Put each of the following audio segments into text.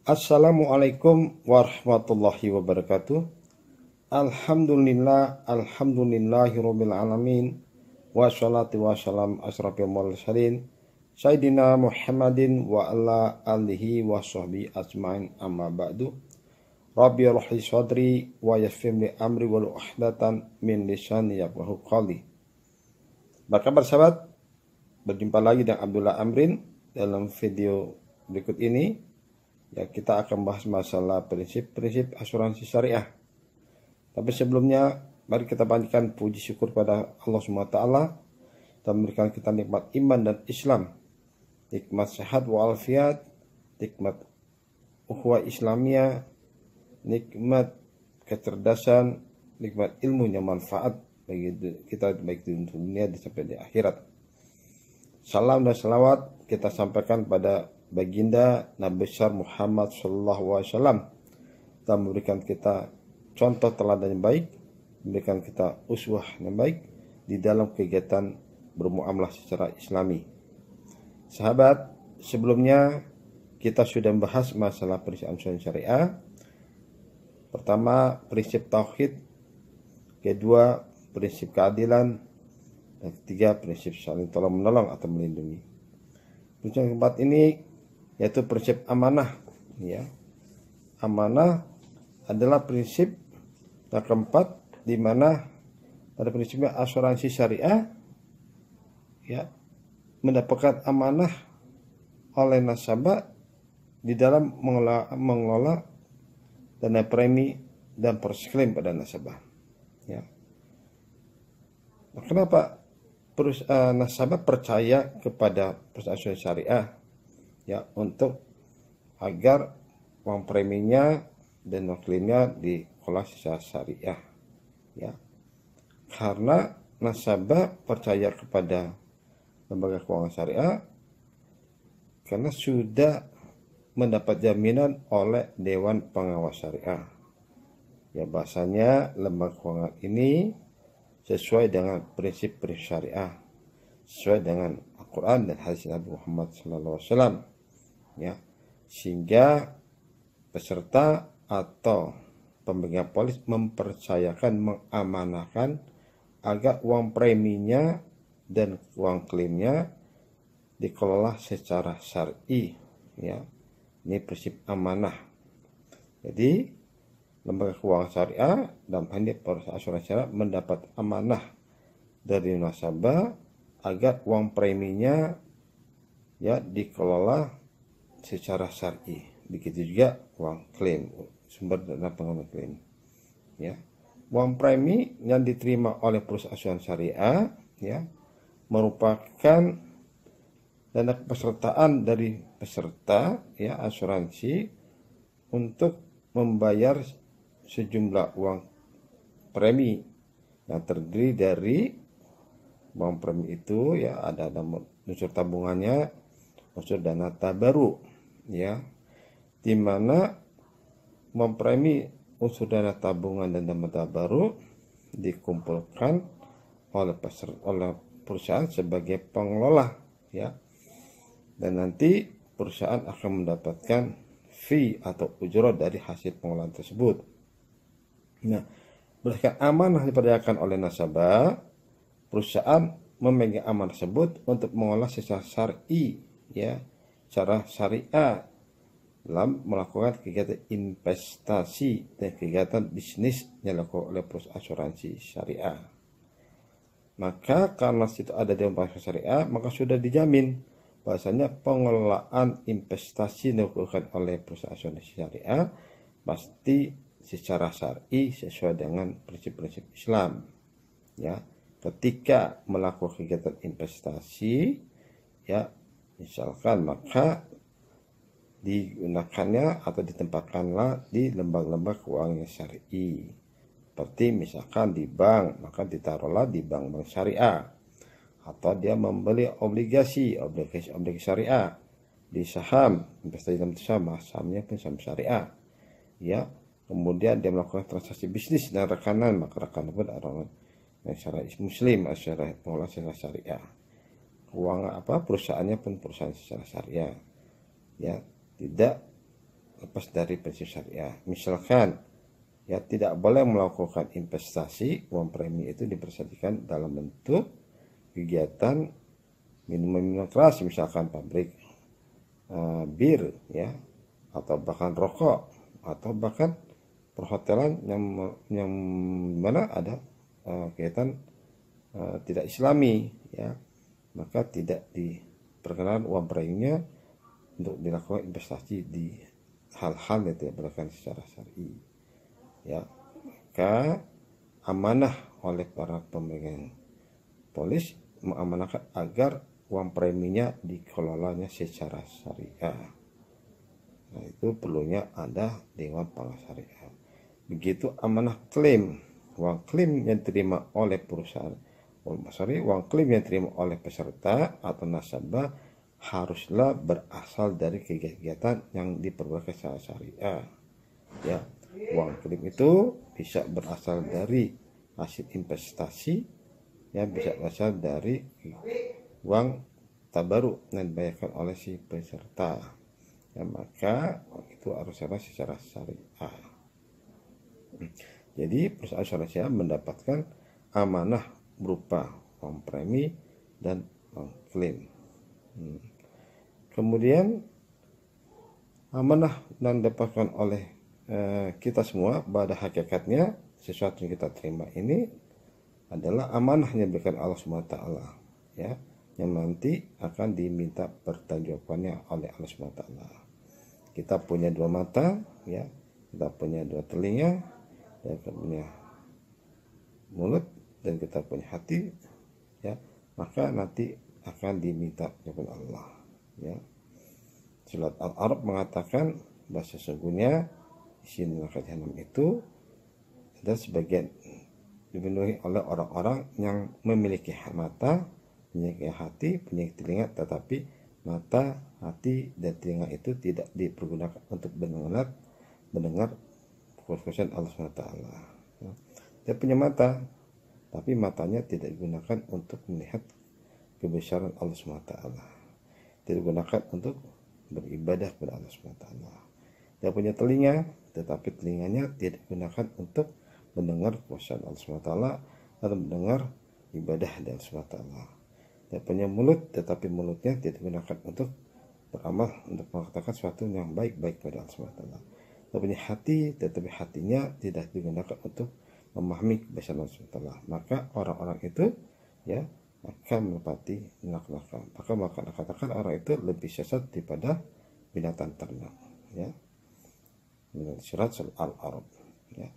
Assalamualaikum warahmatullahi wabarakatuh. Alhamdulillahirabbil alamin. Wassalatu wassalam asrofil mursalin Sayyidina Muhammadin wa ala alihi wa sahbihi ajmain, amma ba'du. Rabbi rahli sadri wa yassir li amri wal uhdatan min lisani yafqahu qawli. Berkabar sahabat, berjumpa lagi dengan Abdullah Amrin dalam video berikut ini. Ya, kita akan bahas masalah prinsip-prinsip asuransi syariah. Tapi sebelumnya, mari kita panjatkan puji syukur pada Allah SWT dan memberikan kita nikmat iman dan Islam, nikmat sehat walafiat, nikmat ukhuwah Islamiyah, nikmat kecerdasan, nikmat ilmu yang manfaat bagi kita baik di dunia sampai di akhirat. Salam dan salawat kita sampaikan pada baginda Nabi besar Muhammad SAW dan memberikan kita contoh teladan yang baik, memberikan kita uswah yang baik di dalam kegiatan bermuamalah secara islami. Sahabat, sebelumnya kita sudah membahas masalah prinsip asuransi syariah. Pertama, prinsip tauhid, kedua prinsip keadilan, dan ketiga prinsip saling tolong menolong atau melindungi. Prinsip yang keempat ini yaitu prinsip amanah. Ya, amanah adalah prinsip yang keempat, di mana pada prinsipnya asuransi syariah ya mendapatkan amanah oleh nasabah di dalam mengelola dana premi dan proses klaim pada nasabah. Ya, nah, kenapa nasabah percaya kepada perusahaan asuransi syariah? Ya, untuk agar uang preminya dan uang klaimnya dikelola secara syariah. Ya, karena nasabah percaya kepada lembaga keuangan syariah karena sudah mendapat jaminan oleh Dewan Pengawas Syariah. Ya, bahasanya lembaga keuangan ini sesuai dengan prinsip-prinsip syariah, sesuai dengan Al-Quran dan hadis Nabi Muhammad SAW. Ya, sehingga peserta atau pemegang polis mempercayakan, mengamanahkan agar uang preminya dan uang klaimnya dikelola secara syar'i. Ya, ini prinsip amanah. Jadi lembaga keuangan syariah dalam hal ini perusahaan asuransi syariah mendapat amanah dari nasabah agar uang preminya ya dikelola secara syar'i. Begitu juga uang klaim, sumber dana pengelolaan klaim. Ya, uang premi yang diterima oleh perusahaan asuransi syariah ya merupakan dana kepesertaan dari peserta ya asuransi untuk membayar sejumlah uang premi yang terdiri dari uang premi itu ya ada unsur tabungannya, unsur dana tabaru ya, di mana uang premi, unsur dana tabungan dan dana tabaru dikumpulkan oleh perusahaan sebagai pengelola ya, dan nanti perusahaan akan mendapatkan fee atau ujrah dari hasil pengelolaan tersebut. Nah, berdasarkan amanah dipercayakan oleh nasabah, perusahaan memegang amanah tersebut untuk mengolah secara syar'i ya, secara syariah dalam melakukan kegiatan investasi dan kegiatan bisnis yang dilakukan oleh perusahaan asuransi syariah. Maka karena situ ada Dewan Pengawas Syariah, maka sudah dijamin bahasanya pengelolaan investasi yang dilakukan oleh perusahaan asuransi syariah pasti secara syar'i sesuai dengan prinsip-prinsip Islam. Ya, ketika melakukan kegiatan investasi ya misalkan, maka digunakannya atau ditempatkanlah di lembaga-lembaga keuangan syar'i. Seperti misalkan di bank, maka ditaruhlah di bank-bank syariah. Atau dia membeli obligasi syariah, di saham, investasi dalam sahamnya pun saham syariah. Ya, kemudian dia melakukan transaksi bisnis dengan rekanan, maka rekanan pun orang yang syariah muslim, syariah pengelola secara syariah. Keuangan perusahaannya pun perusahaan secara syariah. Ya, tidak lepas dari prinsip syariah. Misalkan ya tidak boleh melakukan investasi uang premi itu dipersediakan dalam bentuk kegiatan minuman keras, misalkan pabrik bir ya, atau bahkan rokok, atau bahkan perhotelan yang mana ada kegiatan tidak islami ya, maka tidak diperkenankan uang preminya untuk dilakukan investasi di hal-hal yang tidak berlakukan secara syar'i ya. Maka amanah oleh para pemegang polis mengamanahkan agar uang preminya dikelolanya secara syariah. Nah, itu perlunya ada Dewan Pengawas Syariah. Begitu amanah klaim, uang klaim yang diterima oleh perusahaan, uang klaim yang diterima oleh peserta atau nasabah haruslah berasal dari kegiatan yang diperbolehkan secara syariah. Ya, uang klaim itu bisa berasal dari hasil investasi, ya bisa berasal dari uang tabaruk yang dibayarkan oleh si peserta. Ya, maka itu harus secara syariah. Jadi perusahaan asuransi mendapatkan amanah berupa uang premi dan uang klaim. Kemudian amanah yang didapatkan oleh kita semua, pada hakikatnya sesuatu yang kita terima ini adalah amanah yang diberikan Allah SWT ya, yang nanti akan diminta pertanggungjawabannya oleh Allah SWT. Kita punya dua mata ya, kita punya dua telinga, dan kita punya mulut, dan kita punya hati ya, maka nanti akan diminta kepada Allah ya. Surat Al-A'raf mengatakan bahwa sesungguhnya isi neraka jahanam itu ada sebagian dipenuhi oleh orang-orang yang memiliki mata, memiliki hati, memiliki telinga, tetapi mata, hati, dan telinga itu tidak dipergunakan untuk mendengar kekuasaan Allah SWT. Dia punya mata, tapi matanya tidak digunakan untuk melihat kebesaran Allah SWT. Tidak digunakan untuk beribadah kepada Allah SWT. Dia punya telinga, tetapi telinganya tidak digunakan untuk mendengar kekuasaan Allah SWT atau mendengar ibadah dari Allah SWT. Dia punya mulut, tetapi mulutnya tidak digunakan untuk beramal, untuk mengatakan sesuatu yang baik-baik kepada Allah SWT. Dia punya hati, tetapi hatinya tidak digunakan untuk memahami kebesaran Allah SWT. Maka orang-orang itu ya akan menepati neraka. Maka katakan orang itu lebih sesat daripada binatang ternak ya. Surat Al-A'raf ya.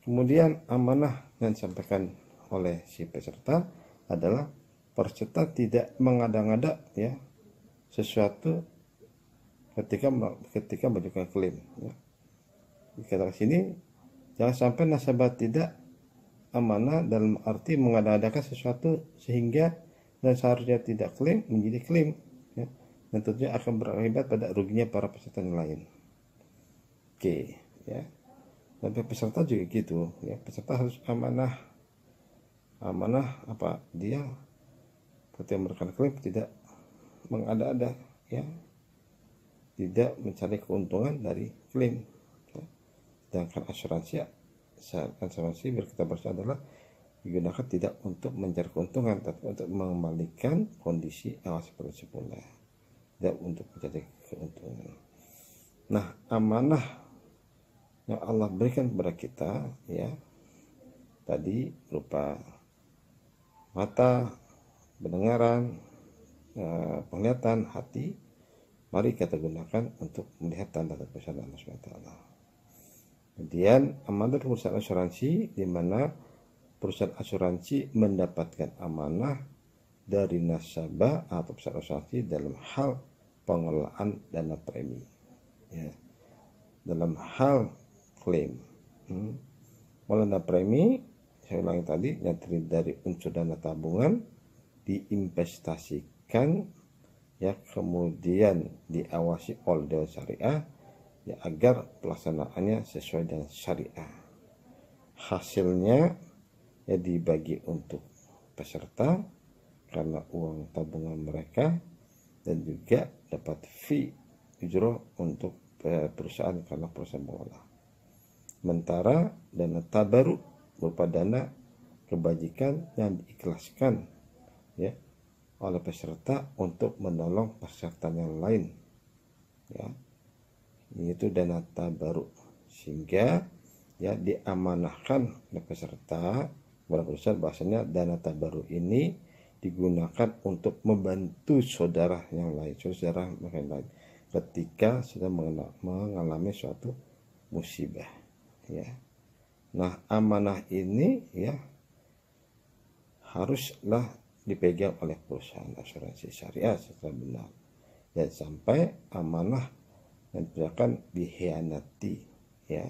Kemudian amanah yang disampaikan oleh si peserta adalah peserta tidak mengada-ngada ya sesuatu ketika mengajukan klaim ya. Dikatakan sini jangan sampai nasabah tidak amanah dalam arti mengada-adakan sesuatu sehingga dan seharusnya tidak klaim menjadi klaim ya, dan tentunya akan berakibat pada ruginya para peserta yang lain. Oke ya, dan peserta juga gitu ya, peserta harus amanah apa, dia ketika memberikan klaim tidak mengada-ada ya, tidak mencari keuntungan dari klaim ya. Sedangkan asuransi berkata bersama adalah digunakan tidak untuk mencari keuntungan, tapi untuk mengembalikan kondisi awal seperti semula, tidak untuk mencari keuntungan. Nah, amanah yang Allah berikan kepada kita ya tadi berupa mata, pendengaran, penglihatan, hati, mari kita gunakan untuk melihat tanda-tanda kebesaran Allah SWT. Kemudian amanah perusahaan asuransi, di mana perusahaan asuransi mendapatkan amanah dari nasabah atau perusahaan asuransi dalam hal pengelolaan dana premi ya, dalam hal klaim. Dana premi saya ulangi tadi yang terdiri dari unsur dana tabungan diinvestasikan ya, kemudian diawasi oleh Dewan Syariah ya, agar pelaksanaannya sesuai dengan syariah. Hasilnya ya dibagi untuk peserta karena uang tabungan mereka, dan juga dapat fee ujroh untuk perusahaan karena perusahaan mengolah. Sementara dana tabaruk berupa dana kebajikan yang diikhlaskan ya oleh peserta untuk menolong peserta yang lain, ya, yaitu dana tabaruk, sehingga ya diamanahkan oleh peserta. Berusaha bahasanya dana tabaruk ini digunakan untuk membantu saudara yang lain, saudara yang lain ketika sedang mengalami suatu musibah, ya. Nah, amanah ini ya haruslah dipegang oleh perusahaan asuransi syariah secara benar, dan sampai amanah yang diberikan dikhianati, ya.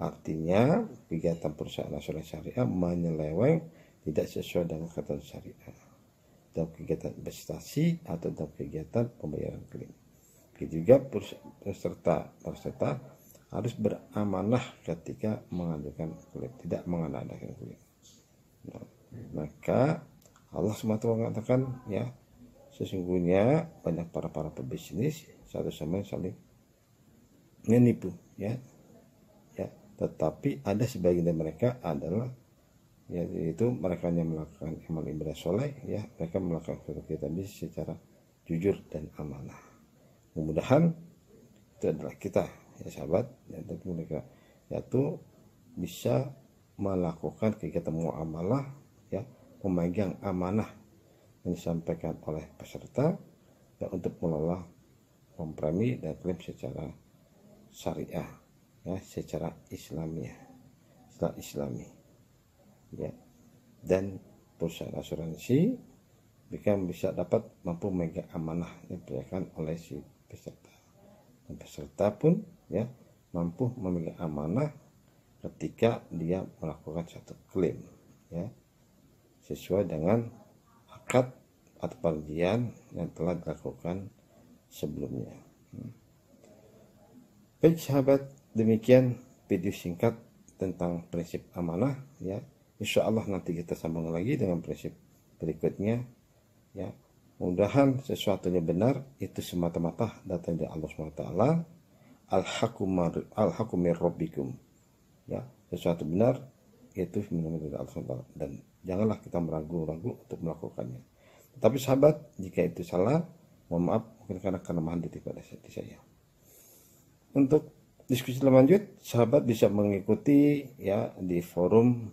Artinya kegiatan perusahaan asuransi syariah menyeleweng, tidak sesuai dengan ketentuan syariah dalam kegiatan investasi atau dalam kegiatan pembayaran klaim. Juga peserta harus beramanah ketika mengajukan klaim, tidak mengadakan klaim. Nah, maka Allah SWT mengatakan ya, sesungguhnya banyak para pebisnis satu sama lain saling menipu, ya. Tetapi ada sebagian dari mereka adalah yaitu mereka yang melakukan amal ibadah soleh, ya, mereka melakukan kegiatan bisnis secara jujur dan amanah. Mudah-mudahan itu adalah kita, ya sahabat, yaitu bisa melakukan kegiatan muamalah, ya, memegang amanah yang disampaikan oleh peserta, ya, untuk mengelola kompromi dan klaim secara syariah, ya, secara Islami, ya, dan perusahaan asuransi bisa dapat mampu memegang amanah yang diberikan oleh si peserta, dan peserta pun ya mampu memegang amanah ketika dia melakukan satu klaim, ya, sesuai dengan akad atau perjanjian yang telah dilakukan sebelumnya. Baik sahabat, demikian video singkat tentang prinsip amanah, ya. Insya Allah nanti kita sambung lagi dengan prinsip berikutnya, ya. Mudah-mudahan sesuatunya benar itu semata-mata datang dari Allah SWT. Al-haqqu mir rabbikum, ya, sesuatu benar itu dari Allah SWT, dan janganlah kita meragu-ragu untuk melakukannya. Tapi sahabat, jika itu salah, mohon maaf, mungkin karena kelemahan di saya. Untuk diskusi lebih lanjut, sahabat bisa mengikuti ya di forum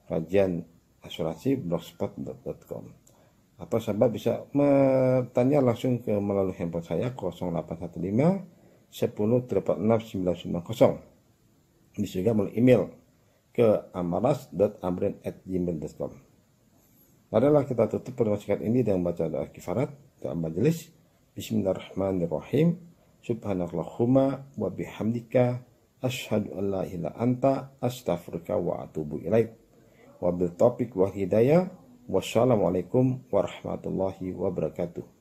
kajian asuransi blogspot.com, atau sahabat bisa bertanya langsung ke melalui handphone saya 0815 10 86 990. Bisa juga melalui email ke amaras.amrin@gmail.com. Marilah kita tutup pertemuan singkat ini dengan baca doa kifarat, doa majelis. Bismillahirrahmanirrahim. Subhanallahumma wa bihamdika asyhadu an la ilaha anta astaghfiruka wa atubu ilaik. Wabil taufiq wal hidayah. Wassalamualaikum warahmatullahi wabarakatuh.